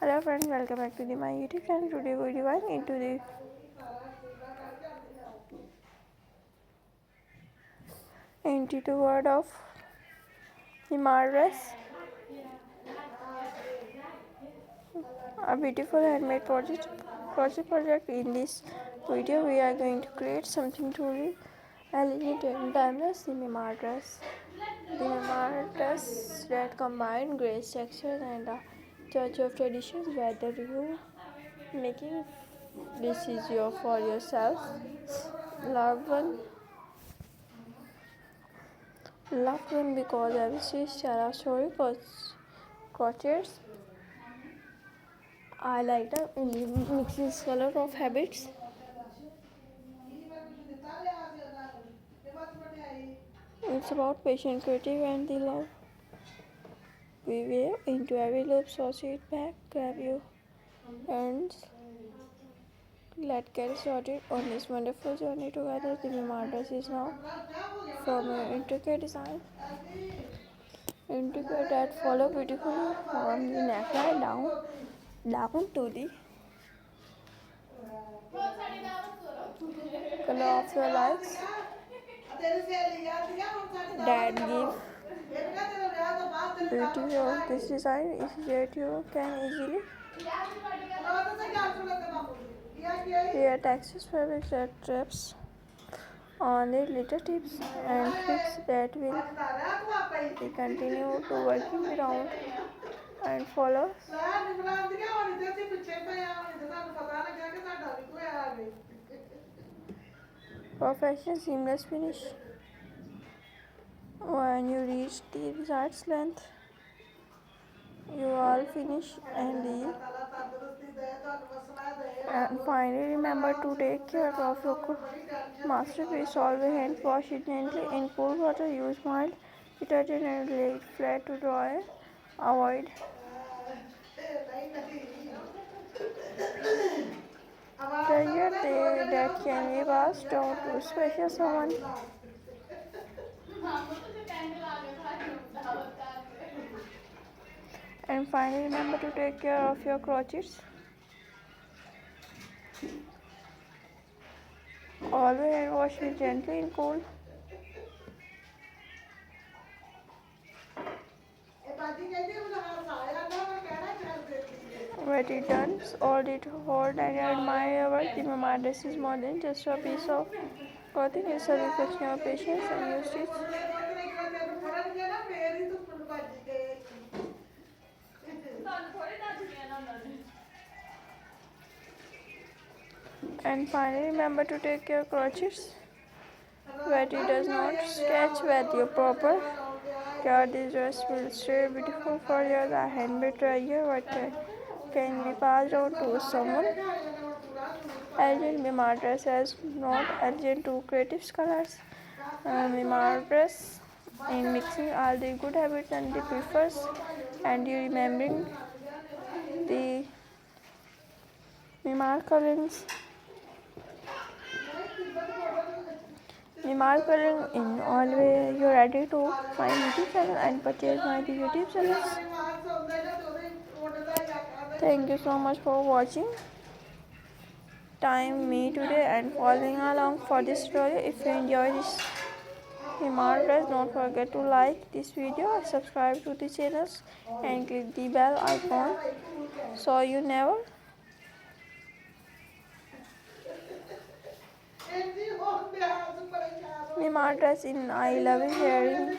Hello friends, welcome back to my YouTube channel. Today we dive into the word of Himalayas, a beautiful handmade project. In this video, we are going to create something truly elegant and timeless. The Himalayas. The Himalayas that combine grace, texture, and a touch of traditions. Whether you making this is your for yourself, loved one because every stitch tells a story. Crotchets I like the mixing color of habits. It's about patient, creative, and the love we weave into every loop. So sit back, grab your hands. Let's get started on this wonderful journey together. The Mimardas is now from an intricate design. Intricate that follow beautifully from the neckline down to the color of your lights that give beauty of this design is that you can easily wear textures fabrics that traps on it little tips and tricks that will be continue to working around and follow perfection seamless finish. When you reach the desired length, you all finish and finally remember to take care of your masterpiece. Always hand wash it gently in cool water. Use mild detergent and lay it flat to dry. Avoid pressure that can be passed down to special someone. And finally remember to take care of your crotchets. Always hand wash it gently in cool. Wet it turns, hold it, hold and admire our Timama. This is more than just a piece of clothing, it's a reflection of patience and your stitch. And finally, remember to take your crotchets. Wet it does not sketch with your proper care. This dress will stay beautiful for years. A handmade treasure what can be passed on to someone. Elegant Mimar dress has not elegant to creative colors. Mimar dress in mixing all the good habits and the prefers and you remembering the Mimar colorings. Mimar coloring in all way you're ready to find YouTube channel and purchase my YouTube channels. Thank you so much for watching time me today and following along for this story. If you enjoy this Himar dress, don't forget to like this video, subscribe to the channels and click the bell icon so you never Himar dress in I love hearing